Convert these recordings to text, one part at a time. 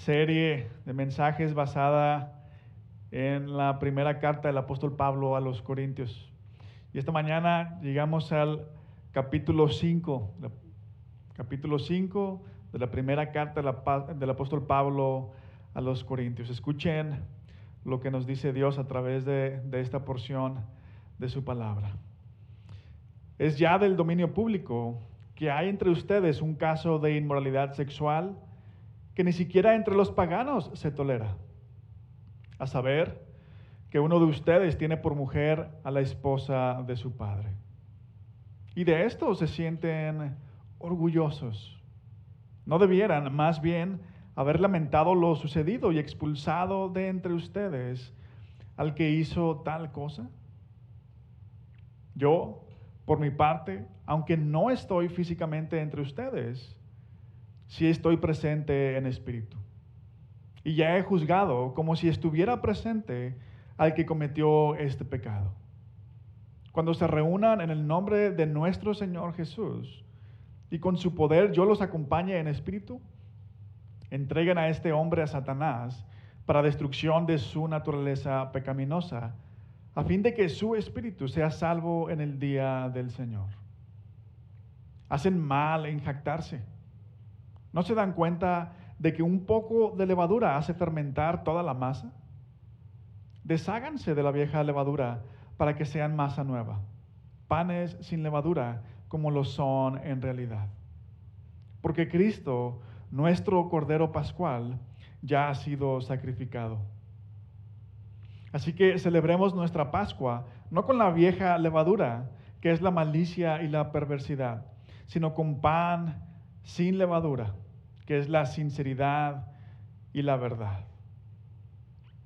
serie de mensajes basada en la primera carta del apóstol Pablo a los Corintios. Y esta mañana llegamos al capítulo 5 de la primera carta del apóstol Pablo a los Corintios. Escuchen lo que nos dice Dios a través de esta porción de su palabra. Es ya del dominio público que hay entre ustedes un caso de inmoralidad sexual que ni siquiera entre los paganos se tolera. A saber, que uno de ustedes tiene por mujer a la esposa de su padre. Y de esto se sienten orgullosos. ¿No debieran, más bien, haber lamentado lo sucedido y expulsado de entre ustedes al que hizo tal cosa? Yo, por mi parte, aunque no estoy físicamente entre ustedes, sí estoy presente en espíritu. Y ya he juzgado como si estuviera presente al que cometió este pecado. Cuando se reúnan en el nombre de nuestro Señor Jesús y con su poder yo los acompañe en espíritu, entreguen a este hombre a Satanás para destrucción de su naturaleza pecaminosa, a fin de que su espíritu sea salvo en el día del Señor. Hacen mal en jactarse. ¿No se dan cuenta de que un poco de levadura hace fermentar toda la masa? Desháganse de la vieja levadura para que sean masa nueva, panes sin levadura como lo son en realidad. Porque Cristo, nuestro Cordero Pascual, ya ha sido sacrificado. Así que celebremos nuestra Pascua, no con la vieja levadura, que es la malicia y la perversidad, sino con pan sin levadura, que es la sinceridad y la verdad.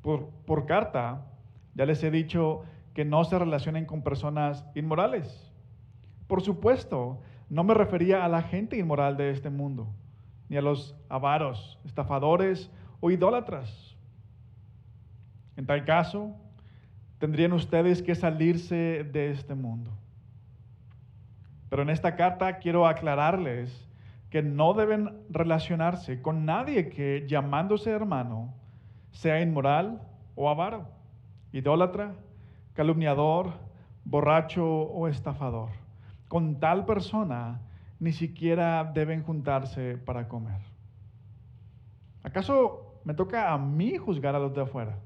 Por carta, ya les he dicho que no se relacionen con personas inmorales. Por supuesto, no me refería a la gente inmoral de este mundo, ni a los avaros, estafadores o idólatras. En tal caso, tendrían ustedes que salirse de este mundo. Pero en esta carta quiero aclararles que no deben relacionarse con nadie que, llamándose hermano, sea inmoral o avaro, idólatra, calumniador, borracho o estafador. Con tal persona ni siquiera deben juntarse para comer. ¿Acaso me toca a mí juzgar a los de afuera?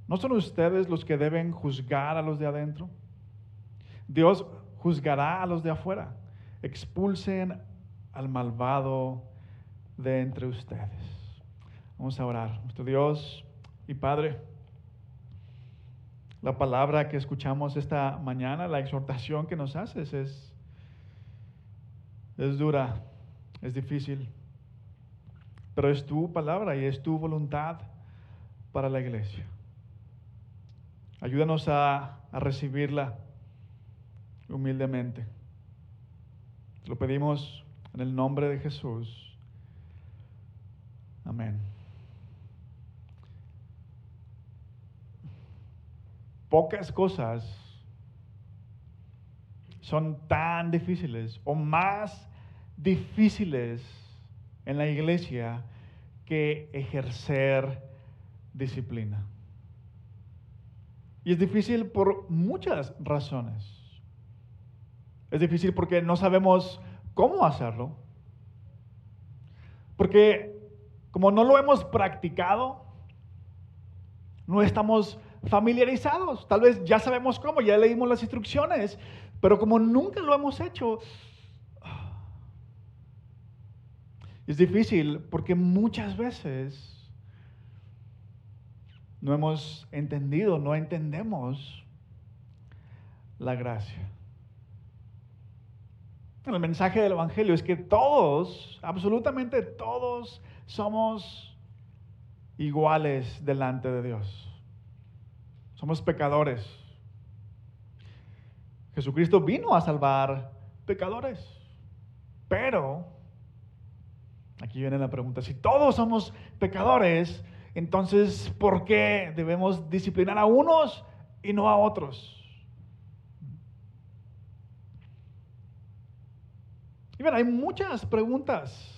¿No son ustedes los que deben juzgar a los de adentro? Dios juzgará a los de afuera. Expulsen al malvado de entre ustedes. Vamos a orar. Nuestro Dios y Padre, la palabra que escuchamos esta mañana, la exhortación que nos haces es dura, es difícil, pero es tu palabra y es tu voluntad para la iglesia. Ayúdanos a recibirla humildemente. Te lo pedimos en el nombre de Jesús. Amén. Pocas cosas son tan difíciles o más difíciles en la iglesia que ejercer disciplina. Y es difícil por muchas razones. Es difícil porque no sabemos cómo hacerlo. Porque como no lo hemos practicado, no estamos familiarizados. Tal vez ya sabemos cómo, ya leímos las instrucciones, pero como nunca lo hemos hecho, es difícil porque muchas veces no hemos entendido, no entendemos la gracia. El mensaje del Evangelio es que todos, absolutamente todos, somos iguales delante de Dios. Somos pecadores. Jesucristo vino a salvar pecadores. Pero, aquí viene la pregunta, si todos somos pecadores, entonces, ¿por qué debemos disciplinar a unos y no a otros? Y bueno, hay muchas preguntas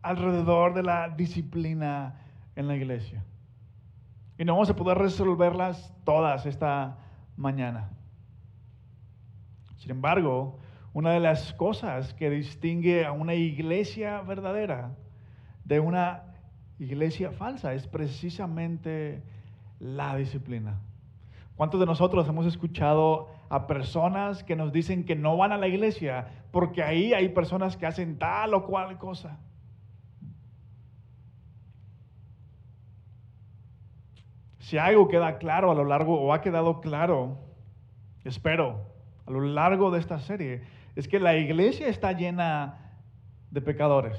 alrededor de la disciplina en la iglesia. Y no vamos a poder resolverlas todas esta mañana. Sin embargo, una de las cosas que distingue a una iglesia verdadera de una iglesia falsa es precisamente la disciplina. ¿Cuántos de nosotros hemos escuchado a personas que nos dicen que no van a la iglesia porque ahí hay personas que hacen tal o cual cosa? Si algo queda claro a lo largo, o ha quedado claro, espero, a lo largo de esta serie, es que la iglesia está llena de pecadores.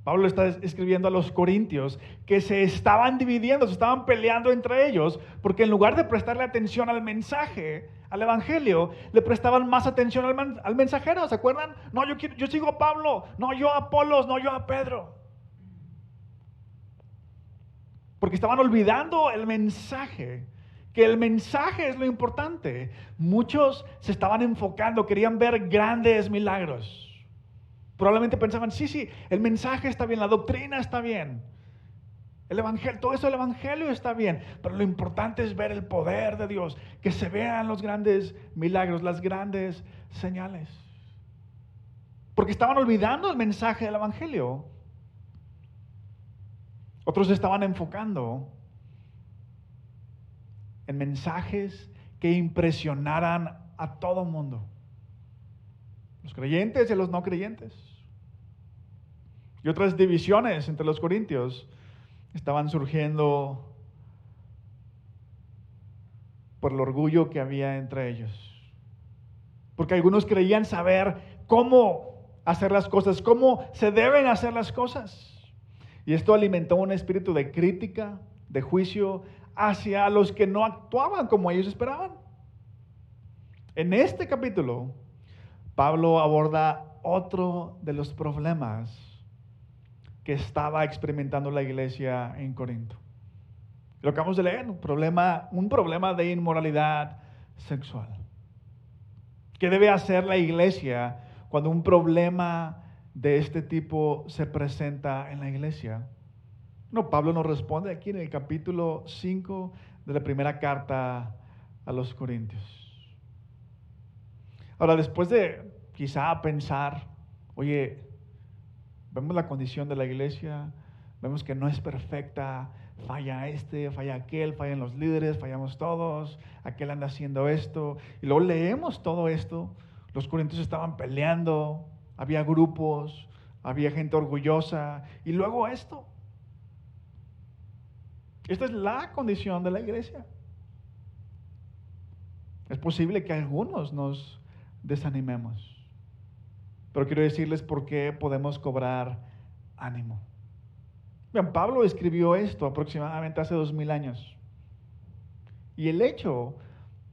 Pablo está escribiendo a los corintios que se estaban dividiendo, se estaban peleando entre ellos, porque en lugar de prestarle atención al mensaje, al evangelio, le prestaban más atención al mensajero. ¿Se acuerdan? No, yo sigo a Pablo, no, yo a Apolos, no, yo a Pedro. Porque estaban olvidando el mensaje, que el mensaje es lo importante. Muchos se estaban enfocando, querían ver grandes milagros. Probablemente pensaban, sí, el mensaje está bien, la doctrina está bien, el evangelio, todo eso del evangelio está bien, pero lo importante es ver el poder de Dios, que se vean los grandes milagros, las grandes señales. Porque estaban olvidando el mensaje del evangelio. Otros se estaban enfocando en mensajes que impresionaran a todo el mundo, los creyentes y los no creyentes. Y otras divisiones entre los corintios estaban surgiendo por el orgullo que había entre ellos. Porque algunos creían saber cómo hacer las cosas, cómo se deben hacer las cosas. Y esto alimentó un espíritu de crítica, de juicio hacia los que no actuaban como ellos esperaban. En este capítulo, Pablo aborda otro de los problemas que estaba experimentando la iglesia en Corinto. Lo acabamos de leer, un problema de inmoralidad sexual. ¿Qué debe hacer la iglesia cuando un problema de este tipo se presenta en la iglesia? No, Pablo nos responde aquí en el capítulo 5 de la primera carta a los Corintios. Ahora, después de quizá pensar, oye, vemos la condición de la iglesia, vemos que no es perfecta, falla falla aquel, fallan los líderes, fallamos todos, aquel anda haciendo esto, y luego leemos todo esto. Los corintios estaban peleando, había grupos, había gente orgullosa, y luego esto. Esta es la condición de la iglesia. Es posible que algunos nos desanimemos, pero quiero decirles por qué podemos cobrar ánimo. Bien, Pablo escribió esto aproximadamente hace 2000 años. Y el hecho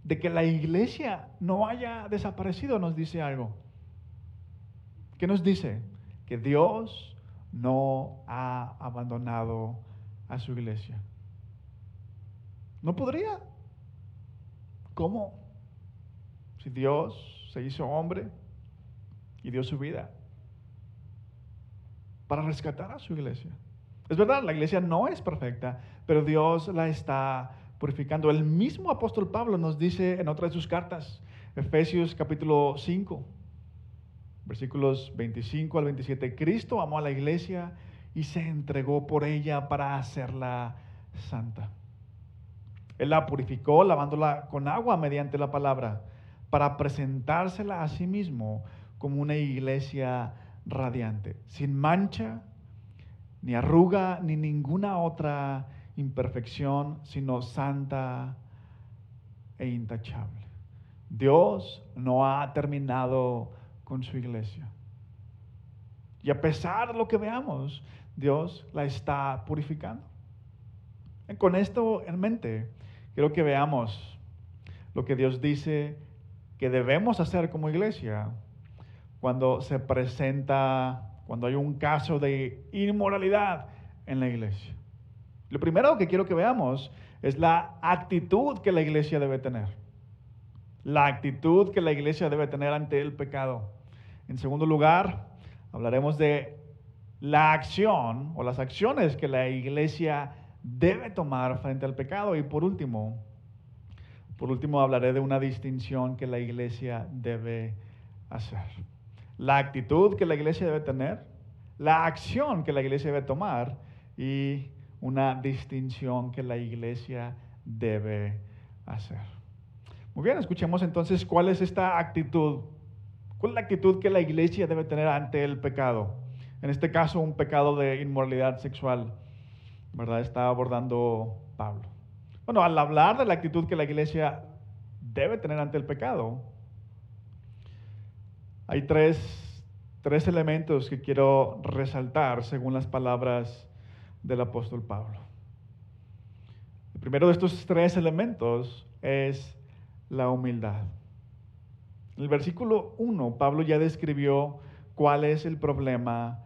de que la iglesia no haya desaparecido nos dice algo. ¿Qué nos dice? Que Dios no ha abandonado a su iglesia. No podría. ¿Cómo? Si Dios se hizo hombre y dio su vida para rescatar a su iglesia. Es verdad, la iglesia no es perfecta, pero Dios la está purificando. El mismo apóstol Pablo nos dice en otra de sus cartas, Efesios capítulo 5, versículos 25 al 27, Cristo amó a la iglesia y se entregó por ella para hacerla santa. Él la purificó lavándola con agua mediante la palabra, para presentársela a sí mismo como una iglesia radiante, sin mancha, ni arruga, ni ninguna otra imperfección, sino santa e intachable. Dios no ha terminado con su iglesia. Y a pesar de lo que veamos, Dios la está purificando. Y con esto en mente, quiero que veamos lo que Dios dice que debemos hacer como iglesia cuando hay un caso de inmoralidad en la iglesia. Lo primero que quiero que veamos es la actitud que la iglesia debe tener. La actitud que la iglesia debe tener ante el pecado. En segundo lugar, hablaremos de la acción o las acciones que la iglesia debe tomar frente al pecado. Y por último hablaré de una distinción que la iglesia debe hacer. La actitud que la iglesia debe tener, la acción que la iglesia debe tomar y una distinción que la iglesia debe hacer. Muy bien, escuchemos entonces cuál es esta actitud. ¿Cuál es la actitud que la iglesia debe tener ante el pecado? En este caso, un pecado de inmoralidad sexual, ¿verdad? Está abordando Pablo. Bueno, al hablar de la actitud que la iglesia debe tener ante el pecado, hay tres elementos que quiero resaltar según las palabras del apóstol Pablo. El primero de estos tres elementos es la humildad. En el versículo 1, Pablo ya describió cuál es el problema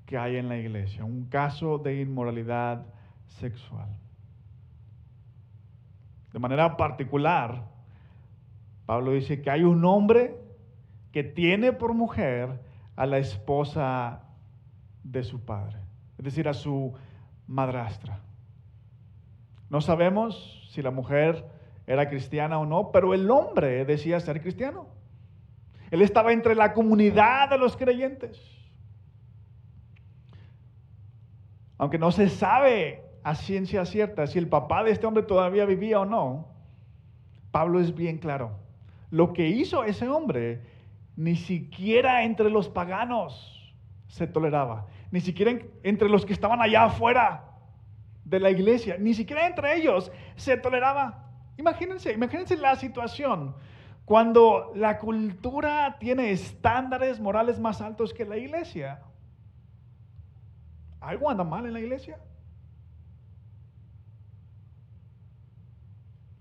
que hay en la iglesia, un caso de inmoralidad sexual. De manera particular, Pablo dice que hay un hombre que tiene por mujer a la esposa de su padre, es decir, a su madrastra. No sabemos si la mujer era cristiana o no, pero el hombre decía ser cristiano. Él estaba entre la comunidad de los creyentes. Aunque no se sabe a ciencia cierta si el papá de este hombre todavía vivía o no, Pablo es bien claro. Lo que hizo ese hombre, ni siquiera entre los paganos se toleraba. Ni siquiera entre los que estaban allá afuera de la iglesia, ni siquiera entre ellos se toleraba. Imagínense la situación cuando la cultura tiene estándares morales más altos que la iglesia. ¿Algo anda mal en la iglesia?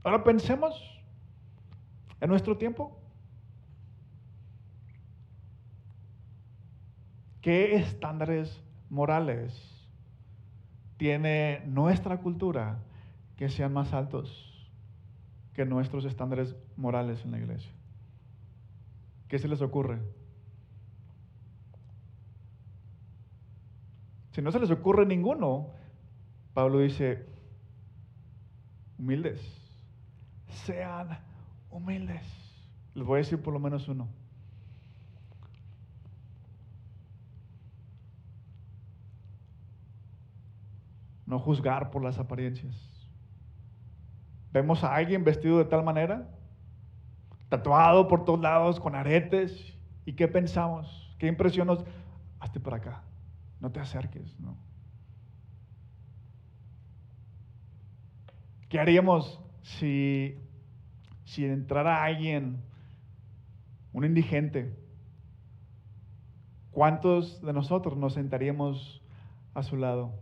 Ahora pensemos en nuestro tiempo. ¿Qué estándares morales tiene nuestra cultura que sean más altos que nuestros estándares morales en la iglesia? ¿Qué se les ocurre? Si no se les ocurre ninguno, Pablo dice, humildes, sean humildes. Les voy a decir por lo menos uno. No juzgar por las apariencias. Vemos a alguien vestido de tal manera, tatuado por todos lados, con aretes, ¿y qué pensamos? ¿Qué impresión nos? Hazte para acá, no te acerques, ¿no? ¿Qué haríamos si entrara alguien, un indigente? ¿Cuántos de nosotros nos sentaríamos a su lado?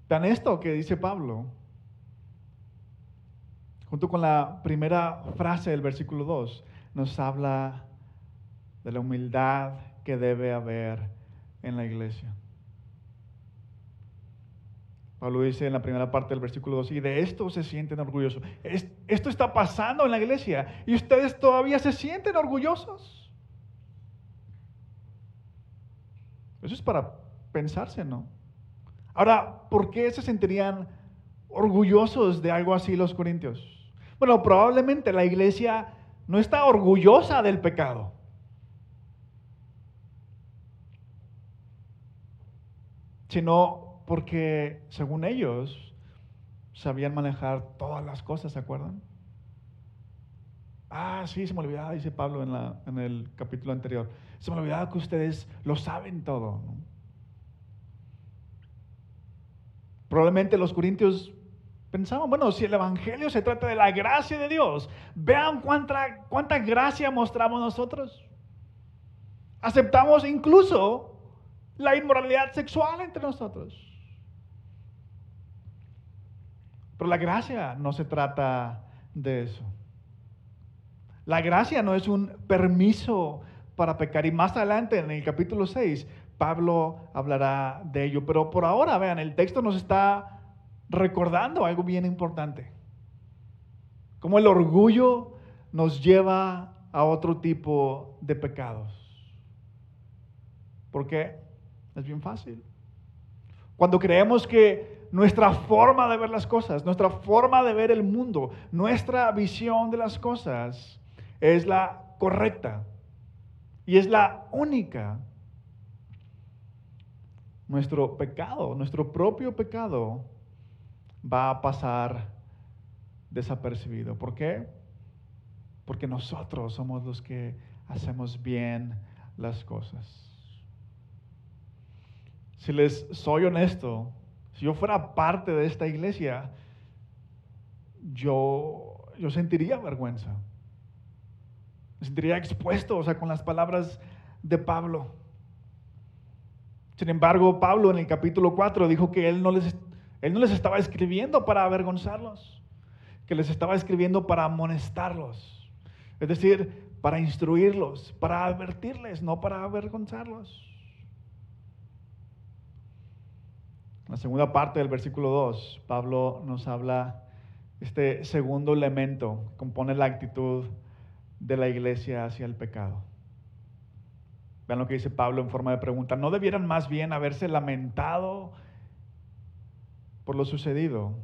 Tan esto que dice Pablo, junto con la primera frase del versículo 2, nos habla de la humildad que debe haber en la iglesia. Pablo dice en la primera parte del versículo 2, y de esto se sienten orgullosos. Esto está pasando en la iglesia y ustedes todavía se sienten orgullosos. Eso es para pensarse, ¿no? Ahora, ¿por qué se sentirían orgullosos de algo así los corintios? Bueno, probablemente la iglesia no está orgullosa del pecado. Sino porque, según ellos, sabían manejar todas las cosas, ¿se acuerdan? Sí, se me olvidaba, dice Pablo en el capítulo anterior. Se me olvidaba que ustedes lo saben todo, ¿no? Probablemente los corintios pensaban, bueno, si el evangelio se trata de la gracia de Dios, vean cuánta gracia mostramos nosotros. Aceptamos incluso la inmoralidad sexual entre nosotros. Pero la gracia no se trata de eso. La gracia no es un permiso para pecar. Y más adelante, en el capítulo 6, Pablo hablará de ello. Pero por ahora, vean, el texto nos está recordando algo bien importante. Cómo el orgullo nos lleva a otro tipo de pecados. ¿Por qué? Es bien fácil. Cuando creemos que nuestra forma de ver las cosas, nuestra forma de ver el mundo, nuestra visión de las cosas es la correcta y es la única, nuestro pecado, nuestro propio pecado, va a pasar desapercibido. ¿Por qué? Porque nosotros somos los que hacemos bien las cosas. Si les soy honesto, si yo fuera parte de esta iglesia, yo sentiría vergüenza. Me sentiría expuesto, con las palabras de Pablo. Sin embargo, Pablo en el capítulo 4 dijo que él no les estaba escribiendo para avergonzarlos, que les estaba escribiendo para amonestarlos. Es decir, para instruirlos, para advertirles, no para avergonzarlos. En la segunda parte del versículo 2, Pablo nos habla este segundo elemento que compone la actitud de la iglesia hacia el pecado. Vean lo que dice Pablo en forma de pregunta. ¿No debieran más bien haberse lamentado por lo sucedido?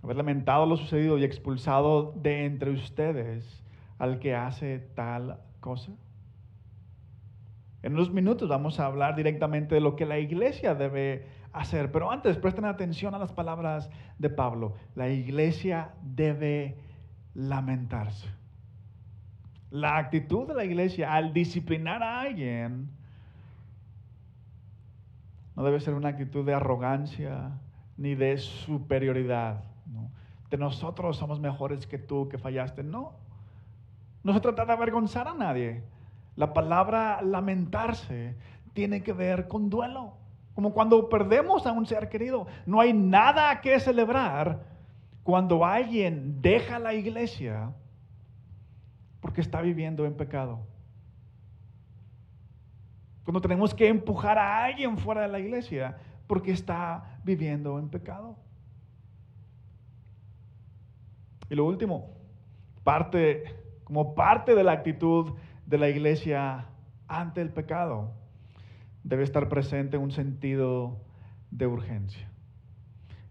Haber lamentado lo sucedido y expulsado de entre ustedes al que hace tal cosa. En unos minutos vamos a hablar directamente de lo que la iglesia debe hacer. Pero antes, presten atención a las palabras de Pablo. La iglesia debe lamentarse. La actitud de la iglesia al disciplinar a alguien no debe ser una actitud de arrogancia ni de superioridad, ¿no? De nosotros somos mejores que tú que fallaste. No se trata de avergonzar a nadie. La palabra lamentarse tiene que ver con duelo. Como cuando perdemos a un ser querido. No hay nada que celebrar cuando alguien deja la iglesia porque está viviendo en pecado. Cuando tenemos que empujar a alguien fuera de la iglesia porque está viviendo en pecado. Y lo último, como parte de la actitud de la iglesia ante el pecado, debe estar presente un sentido de urgencia.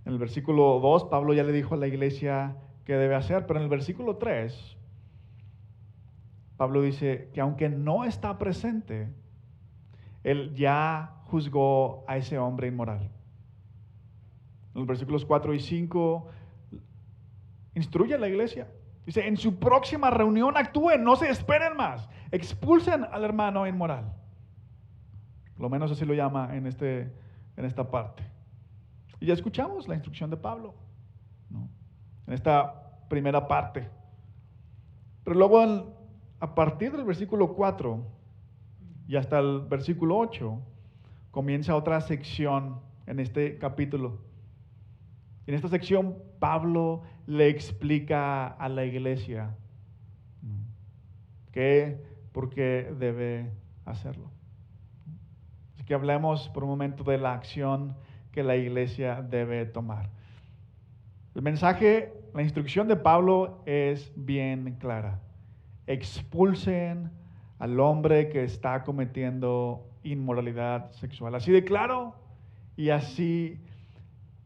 En el versículo 2, Pablo ya le dijo a la iglesia qué debe hacer, pero en el versículo 3, Pablo dice que aunque no está presente, él ya juzgó a ese hombre inmoral. En los versículos 4 y 5, instruye a la iglesia. Dice, en su próxima reunión actúen, no se esperen más. Expulsen al hermano inmoral. Por lo menos así lo llama en esta parte. Y ya escuchamos la instrucción de Pablo, ¿no? En esta primera parte. Pero luego, a partir del versículo 4 y hasta el versículo 8, comienza otra sección en este capítulo. En esta sección, Pablo le explica a la iglesia por qué debe hacerlo. Así que hablemos por un momento de la acción que la iglesia debe tomar. El mensaje, la instrucción de Pablo es bien clara. Expulsen al hombre que está cometiendo inmoralidad sexual. Así de claro y así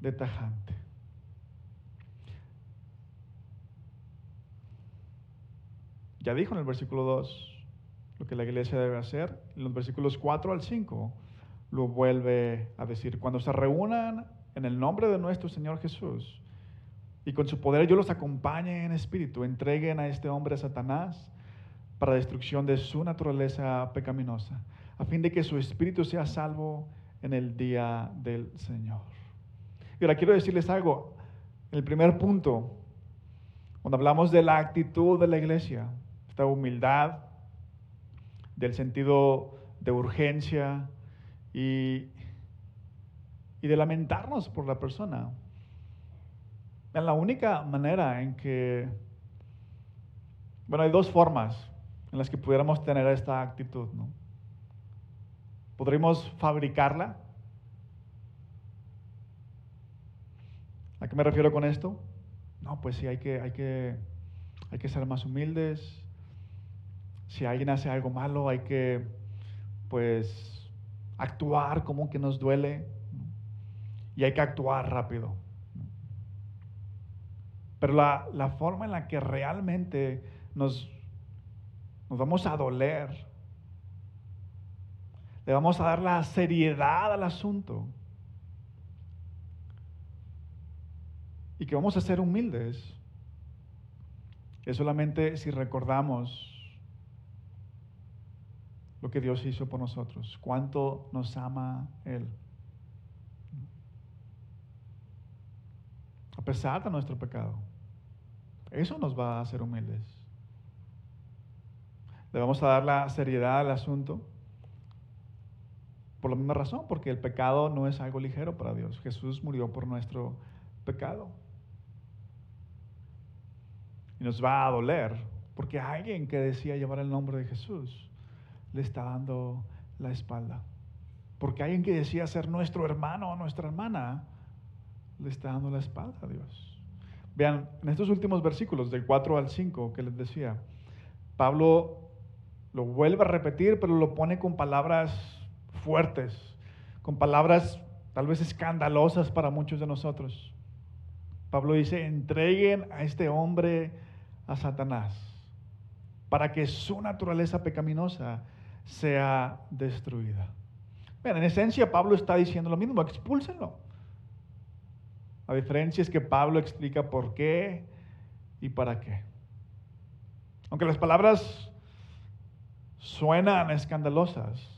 de tajante. Ya dijo en el versículo 2 lo que la iglesia debe hacer. En los versículos 4 al 5 lo vuelve a decir. Cuando se reúnan en el nombre de nuestro Señor Jesús y con su poder yo los acompañe en espíritu, entreguen a este hombre a Satanás para destrucción de su naturaleza pecaminosa, a fin de que su espíritu sea salvo en el día del Señor. Y ahora quiero decirles algo. En el primer punto, cuando hablamos de la actitud de la iglesia, esta humildad, del sentido de urgencia y de lamentarnos por la persona. Es la única manera en que, hay dos formas en las que pudiéramos tener esta actitud, ¿no? Podríamos fabricarla. ¿A qué me refiero con esto? No, pues sí, hay que ser más humildes. Si alguien hace algo malo, hay que pues actuar como que nos duele, ¿no? Y hay que actuar rápido, ¿no? Pero la forma en la que realmente nos vamos a doler, le vamos a dar la seriedad al asunto y que vamos a ser humildes, es solamente si recordamos lo que Dios hizo por nosotros, cuánto nos ama Él. A pesar de nuestro pecado, eso nos va a hacer humildes. Le vamos a dar la seriedad al asunto por la misma razón, porque el pecado no es algo ligero para Dios. Jesús murió por nuestro pecado. Y nos va a doler, porque alguien que decía llevar el nombre de Jesús le está dando la espalda. Porque alguien que decía ser nuestro hermano o nuestra hermana le está dando la espalda a Dios. Vean, en estos últimos versículos, del 4 al 5 que les decía, Pablo lo vuelve a repetir, pero lo pone con palabras fuertes, con palabras tal vez escandalosas para muchos de nosotros. Pablo dice, entreguen a este hombre a Satanás, para que su naturaleza pecaminosa sea destruida. Bien, en esencia Pablo está diciendo lo mismo, expúlsenlo. La diferencia es que Pablo explica por qué y para qué. Aunque las palabras suenan escandalosas,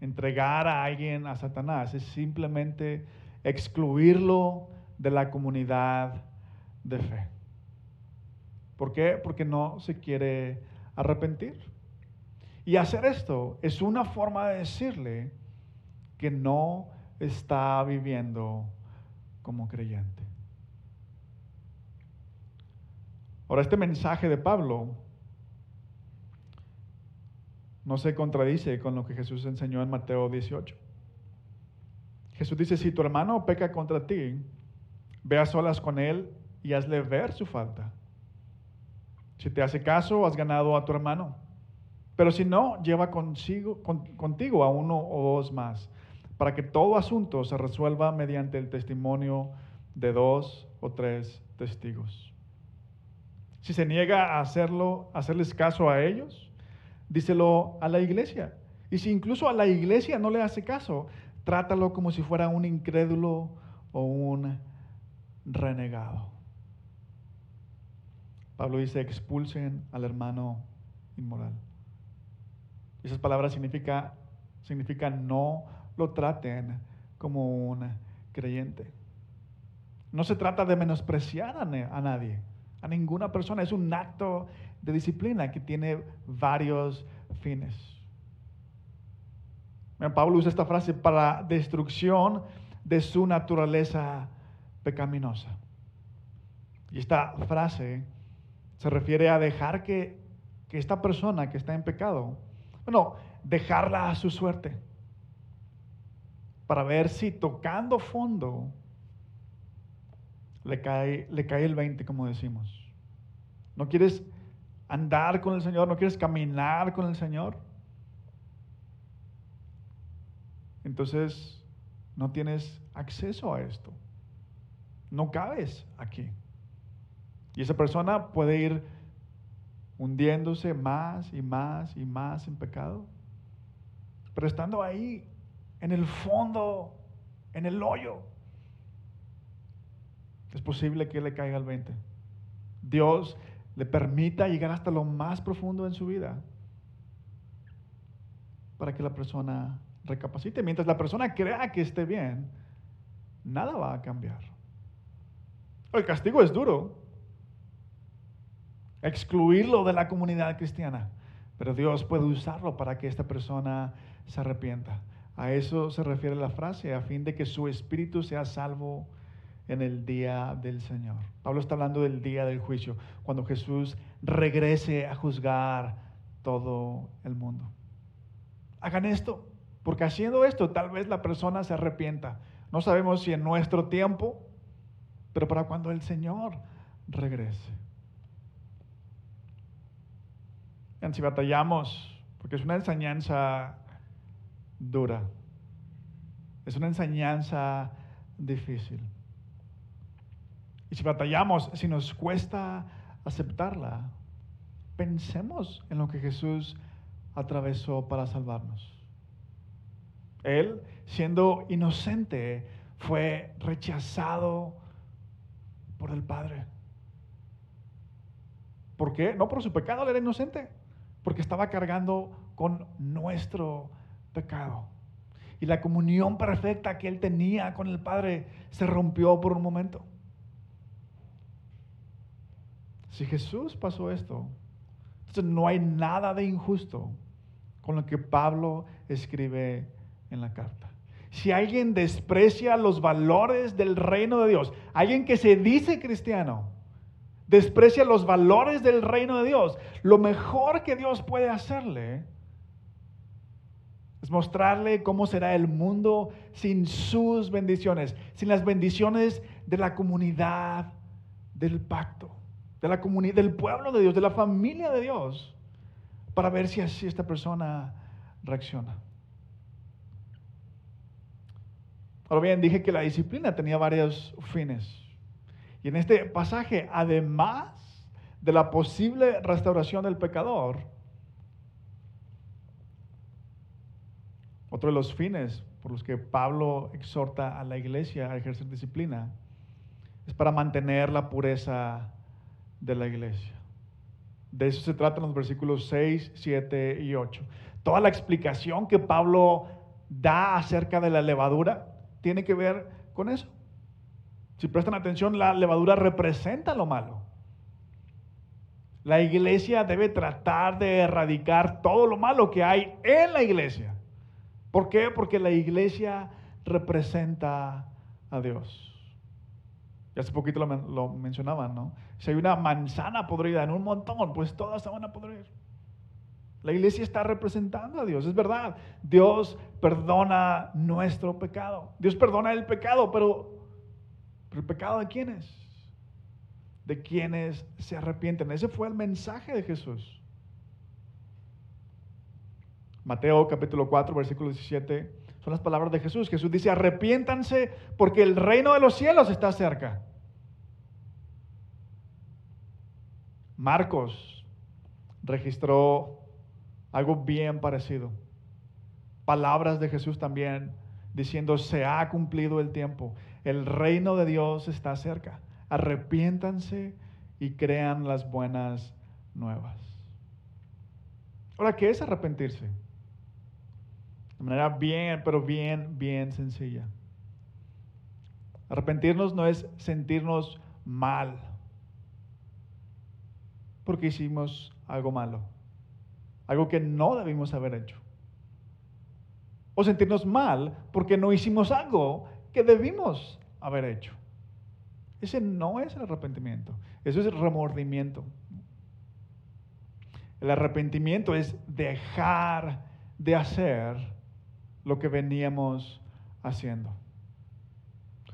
entregar a alguien a Satanás es simplemente excluirlo de la comunidad de fe. ¿Por qué? Porque no se quiere arrepentir. Y hacer esto es una forma de decirle que no está viviendo como creyente. Ahora, este mensaje de Pablo no se contradice con lo que Jesús enseñó en Mateo 18. Jesús dice, si tu hermano peca contra ti, ve a solas con él y hazle ver su falta. Si te hace caso, has ganado a tu hermano. Pero si no, lleva contigo a uno o dos más, para que todo asunto se resuelva mediante el testimonio de 2 o 3 testigos. Si se niega a hacerles caso a ellos, díselo a la iglesia. Y si incluso a la iglesia no le hace caso, trátalo como si fuera un incrédulo o un renegado. Pablo dice, expulsen al hermano inmoral. Esas palabras significan no lo traten como un creyente. No se trata de menospreciar a nadie, a ninguna persona. Es un acto de disciplina que tiene varios fines. Pablo usa esta frase para destrucción de su naturaleza pecaminosa. Y esta frase se refiere a dejar que esta persona que está en pecado, dejarla a su suerte, para ver si tocando fondo le cae el 20, como decimos. ¿No quieres andar con el Señor? ¿No quieres caminar con el Señor? Entonces no tienes acceso a esto. No cabes aquí. Y esa persona puede ir hundiéndose más y más y más en pecado. Pero estando ahí, en el fondo, en el hoyo, es posible que le caiga el 20. Dios le permita llegar hasta lo más profundo en su vida para que la persona recapacite. Mientras la persona crea que esté bien, nada va a cambiar. El castigo es duro. Excluirlo de la comunidad cristiana. Pero Dios puede usarlo para que esta persona se arrepienta. A eso se refiere la frase, a fin de que su espíritu sea salvo en el día del Señor. Pablo está hablando del día del juicio, cuando Jesús regrese a juzgar todo el mundo. Hagan esto, porque haciendo esto tal vez la persona se arrepienta. No sabemos si en nuestro tiempo, pero para cuando el Señor regrese. Si batallamos, porque es una enseñanza dura. Es una enseñanza difícil. Y si batallamos, si nos cuesta aceptarla, pensemos en lo que Jesús atravesó para salvarnos. Él, siendo inocente, fue rechazado por el Padre. ¿Por qué? No por su pecado, él era inocente, porque estaba cargando con nuestro pecado. Y la comunión perfecta que él tenía con el Padre se rompió por un momento. Si Jesús pasó esto, entonces no hay nada de injusto con lo que Pablo escribe en la carta. Si alguien desprecia los valores del reino de Dios, alguien que se dice cristiano, desprecia los valores del reino de Dios, lo mejor que Dios puede hacerle es mostrarle cómo será el mundo sin sus bendiciones, sin las bendiciones de la comunidad del pacto, de la comunidad, del pueblo de Dios, de la familia de Dios, para ver si así esta persona reacciona. Ahora bien, dije que la disciplina tenía varios fines. Y en este pasaje, además de la posible restauración del pecador, otro de los fines por los que Pablo exhorta a la iglesia a ejercer disciplina es para mantener la pureza de la iglesia. De eso se trata en los versículos 6, 7 y 8. Toda la explicación que Pablo da acerca de la levadura tiene que ver con eso. Si prestan atención, la levadura representa lo malo. La iglesia debe tratar de erradicar todo lo malo que hay en la iglesia. ¿Por qué? Porque la iglesia representa a Dios. Y hace poquito lo mencionaban, ¿no? Si hay una manzana podrida en un montón, pues todas se van a podrir. La iglesia está representando a Dios, es verdad. Dios perdona nuestro pecado. Dios perdona el pecado, pero ¿el pecado de quiénes? De quienes se arrepienten. Ese fue el mensaje de Jesús. Mateo capítulo 4, versículo 17, son las palabras de Jesús. Jesús dice: arrepiéntanse porque el reino de los cielos está cerca. Marcos registró algo bien parecido. Palabras de Jesús también diciendo: se ha cumplido el tiempo. El reino de Dios está cerca. Arrepiéntanse y crean las buenas nuevas. Ahora, ¿qué es arrepentirse? De manera bien sencilla. Arrepentirnos no es sentirnos mal porque hicimos algo malo, algo que no debimos haber hecho. O sentirnos mal porque no hicimos algo que debimos haber hecho. Ese no es el arrepentimiento, eso es el remordimiento. El arrepentimiento es dejar de hacer lo que veníamos haciendo.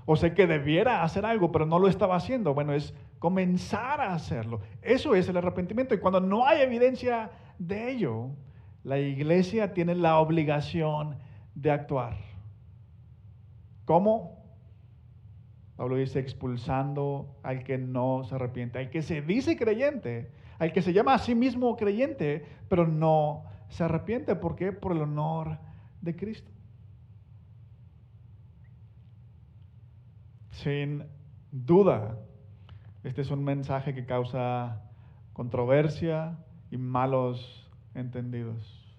O sé que debiera hacer algo, pero no lo estaba haciendo. Bueno, es comenzar a hacerlo. Eso es el arrepentimiento. Y cuando no hay evidencia de ello, la iglesia tiene la obligación de actuar. ¿Cómo? Pablo dice: expulsando al que no se arrepiente, al que se dice creyente, al que se llama a sí mismo creyente, pero no se arrepiente. ¿Por qué? Por el honor de Cristo. Sin duda, este es un mensaje que causa controversia y malos entendidos.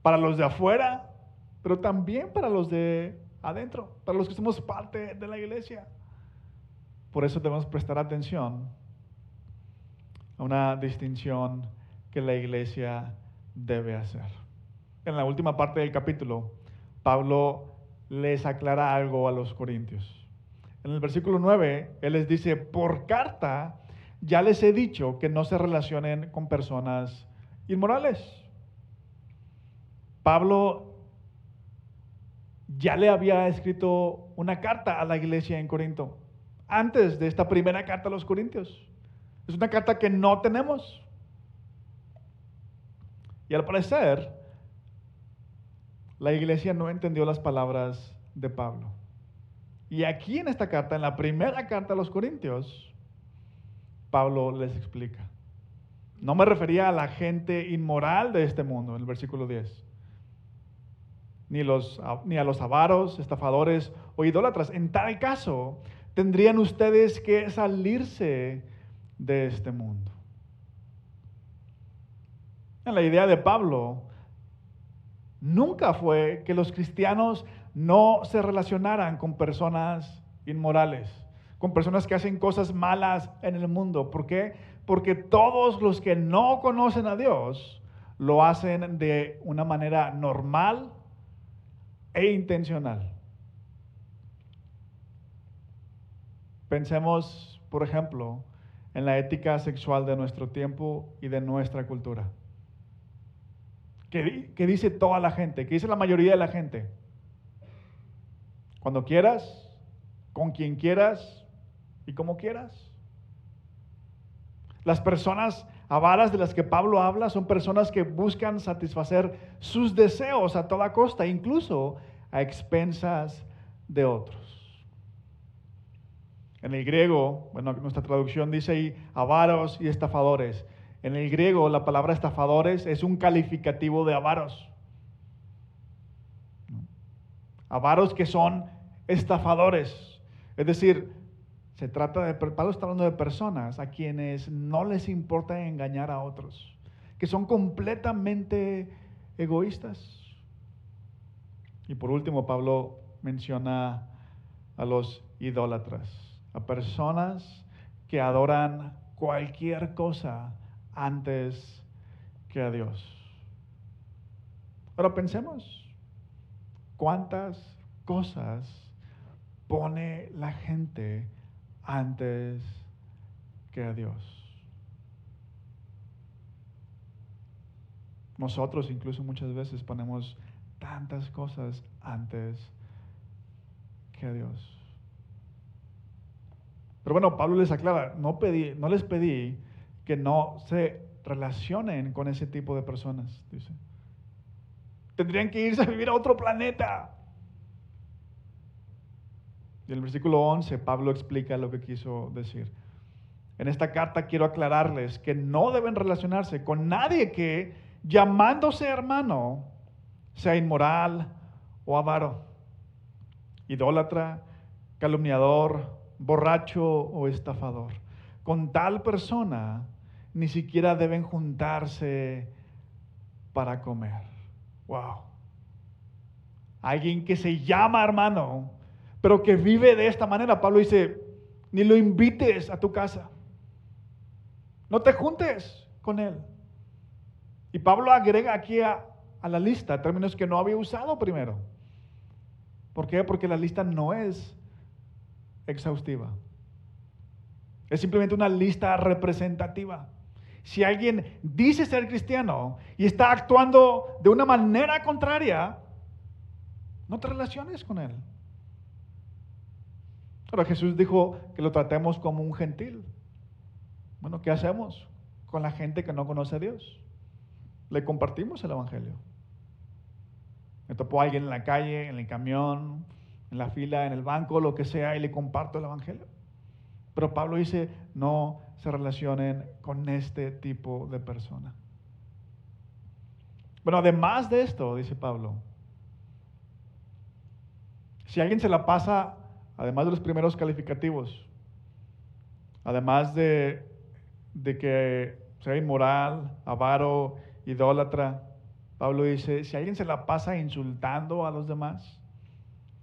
Para los de afuera, pero también para los de adentro, para los que somos parte de la iglesia. Por eso debemos prestar atención a una distinción que la iglesia debe hacer. En la última parte del capítulo, Pablo les aclara algo a los corintios. En el versículo 9, él les dice: por carta ya les he dicho que no se relacionen con personas inmorales. Pablo ya le había escrito una carta a la iglesia en Corinto, antes de esta primera carta a los corintios. Es una carta que no tenemos. Y al parecer, la iglesia no entendió las palabras de Pablo. Y aquí en esta carta, en la primera carta a los Corintios, Pablo les explica. No me refería a la gente inmoral de este mundo, en el versículo 10. Ni a los avaros, estafadores o idólatras. En tal caso, tendrían ustedes que salirse de este mundo. La idea de Pablo nunca fue que los cristianos no se relacionaran con personas inmorales, con personas que hacen cosas malas en el mundo. ¿Por qué? Porque todos los que no conocen a Dios lo hacen de una manera normal e intencional. Pensemos, por ejemplo, en la ética sexual de nuestro tiempo y de nuestra cultura. ¿Qué dice toda la gente? ¿Qué dice la mayoría de la gente? Cuando quieras, con quien quieras y como quieras. Las personas avaras de las que Pablo habla son personas que buscan satisfacer sus deseos a toda costa, incluso a expensas de otros. En el griego, nuestra traducción dice ahí avaros y estafadores. En el griego, la palabra estafadores es un calificativo de avaros. Avaros que son estafadores. Es decir, se trata de, Pablo está hablando de personas a quienes no les importa engañar a otros, que son completamente egoístas. Y por último, Pablo menciona a los idólatras, a personas que adoran cualquier cosa antes que a Dios. Ahora pensemos, ¿cuántas cosas pone la gente antes que a Dios? Nosotros incluso muchas veces ponemos tantas cosas antes que a Dios. Pero bueno, Pablo les aclara, no les pedí que no se relacionen con ese tipo de personas, dice. Tendrían que irse a vivir a otro planeta. Y en el versículo 11, Pablo explica lo que quiso decir. En esta carta quiero aclararles que no deben relacionarse con nadie que, llamándose hermano, sea inmoral o avaro, idólatra, calumniador, borracho o estafador. Con tal persona ni siquiera deben juntarse para comer. Wow. Alguien que se llama hermano, pero que vive de esta manera. Pablo dice, ni lo invites a tu casa. No te juntes con él. Y Pablo agrega aquí a la lista términos que no había usado primero. ¿Por qué? Porque la lista no es exhaustiva. Es simplemente una lista representativa. Si alguien dice ser cristiano y está actuando de una manera contraria, no te relaciones con él. Ahora Jesús dijo que lo tratemos como un gentil. Bueno, ¿qué hacemos con la gente que no conoce a Dios? Le compartimos el evangelio. Me topó alguien en la calle, en el camión, en la fila, en el banco, lo que sea, y le comparto el evangelio. Pero Pablo dice, no se relacionen con este tipo de persona. Bueno, además de esto, dice Pablo, si alguien se la pasa, además de los primeros calificativos, además de que sea inmoral, avaro, idólatra, Pablo dice, si alguien se la pasa insultando a los demás,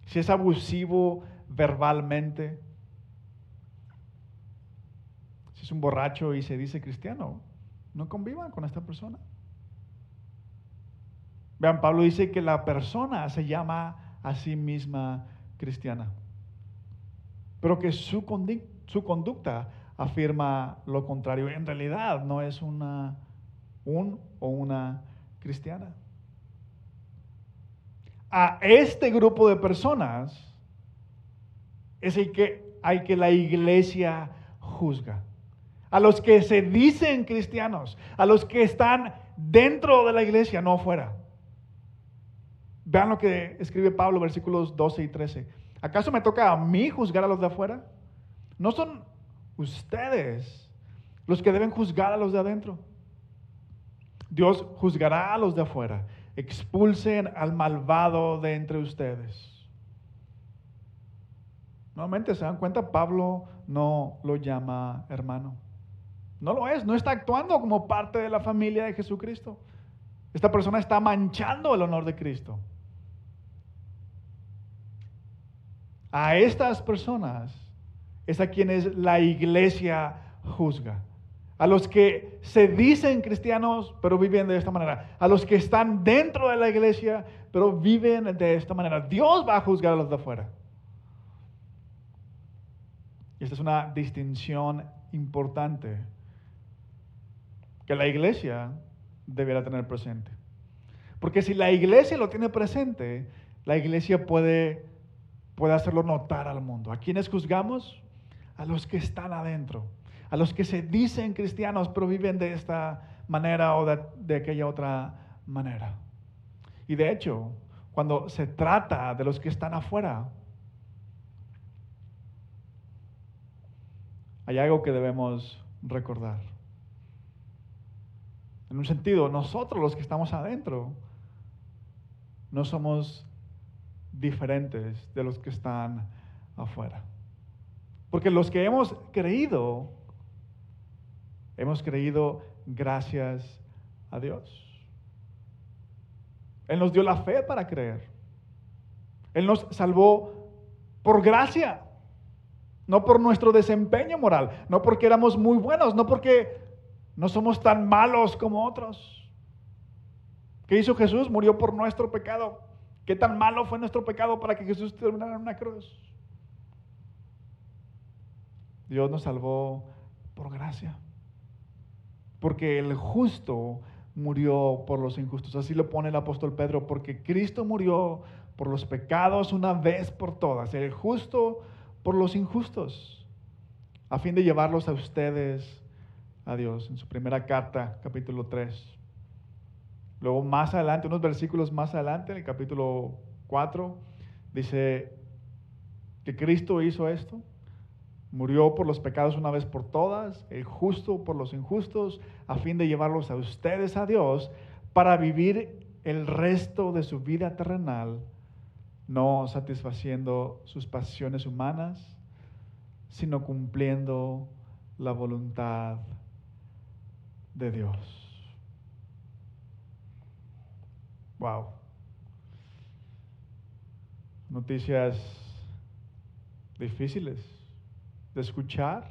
si es abusivo verbalmente, si es un borracho y se dice cristiano, no convivan con esta persona. Vean, Pablo dice que la persona se llama a sí misma cristiana, pero que su conducta afirma lo contrario. En realidad no es una cristiana. A este grupo de personas es el que la iglesia juzga. A los que se dicen cristianos, a los que están dentro de la iglesia, no afuera. Vean lo que escribe Pablo, versículos 12 y 13. ¿Acaso me toca a mí juzgar a los de afuera? ¿No son ustedes los que deben juzgar a los de adentro? Dios juzgará a los de afuera. Expulsen al malvado de entre ustedes. Nuevamente, ¿se dan cuenta? Pablo no lo llama hermano. No lo es, no está actuando como parte de la familia de Jesucristo. Esta persona está manchando el honor de Cristo. A estas personas es a quienes la iglesia juzga. A los que se dicen cristianos, pero viven de esta manera. A los que están dentro de la iglesia, pero viven de esta manera. Dios va a juzgar a los de afuera. Y esta es una distinción importante que la iglesia deberá tener presente. Porque si la iglesia lo tiene presente, la iglesia puede hacerlo notar al mundo. ¿A quiénes juzgamos? A los que están adentro. A los que se dicen cristianos, pero viven de esta manera o de aquella otra manera. Y de hecho, cuando se trata de los que están afuera, hay algo que debemos recordar. En un sentido, nosotros los que estamos adentro no somos diferentes de los que están afuera. Porque los que hemos creído gracias a Dios. Él nos dio la fe para creer. Él nos salvó por gracia. No por nuestro desempeño moral, no porque éramos muy buenos, no porque no somos tan malos como otros. ¿Qué hizo Jesús? Murió por nuestro pecado. ¿Qué tan malo fue nuestro pecado para que Jesús terminara en una cruz? Dios nos salvó por gracia. Porque el justo murió por los injustos. Así lo pone el apóstol Pedro, porque Cristo murió por los pecados una vez por todas. El justo por los injustos, a fin de llevarlos a ustedes a Dios. En su primera carta, capítulo 3. Luego más adelante, unos versículos más adelante, en el capítulo 4, dice que Cristo hizo esto. Murió por los pecados una vez por todas, el justo por los injustos, a fin de llevarlos a ustedes a Dios, para vivir el resto de su vida terrenal, no satisfaciendo sus pasiones humanas, sino cumpliendo la voluntad de Dios. Wow. Noticias difíciles de escuchar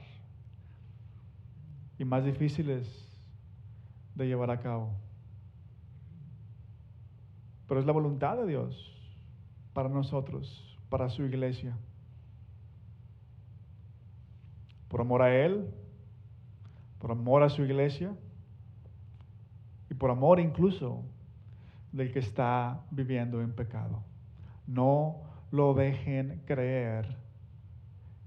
y más difíciles de llevar a cabo. Pero es la voluntad de Dios para nosotros, para su iglesia. Por amor a Él, por amor a su iglesia y por amor incluso del que está viviendo en pecado. No lo dejen creer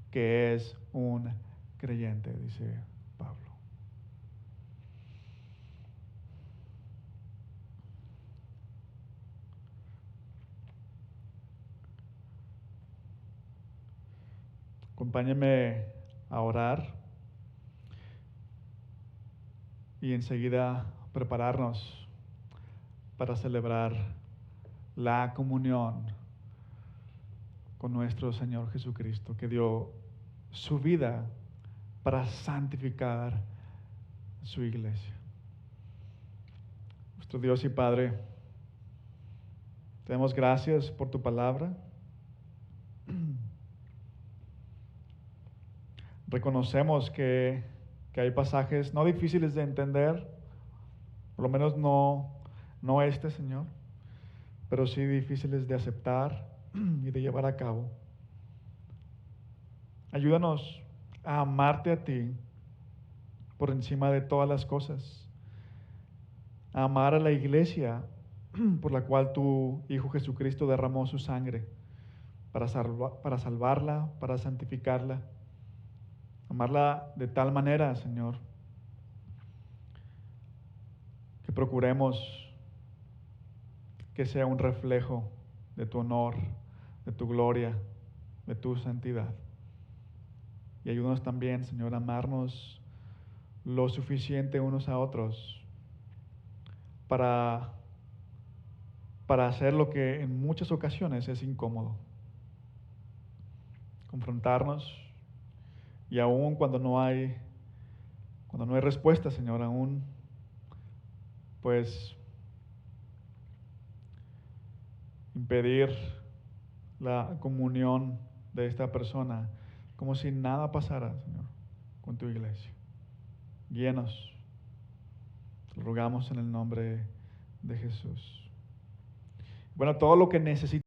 que es un creyente, dice Pablo. Acompáñenme a orar y enseguida prepararnos para celebrar la comunión con nuestro Señor Jesucristo, que dio su vida para santificar su iglesia. Nuestro Dios y Padre, te damos gracias por tu palabra. Reconocemos que hay pasajes no difíciles de entender, por lo menos no este, Señor, pero sí difíciles de aceptar y de llevar a cabo. Ayúdanos a amarte a ti por encima de todas las cosas, a amar a la iglesia por la cual tu Hijo Jesucristo derramó su sangre para salvarla, para santificarla. Amarla de tal manera, Señor, que procuremos que sea un reflejo de tu honor, de tu gloria, de tu santidad. Y ayúdanos también, Señor, a amarnos lo suficiente unos a otros para hacer lo que en muchas ocasiones es incómodo. Confrontarnos, y aún cuando no hay respuesta, Señor, aún pues impedir la comunión de esta persona como si nada pasara, Señor, con tu iglesia. Guíanos, te lo rogamos en el nombre de Jesús. Bueno, todo lo que necesitamos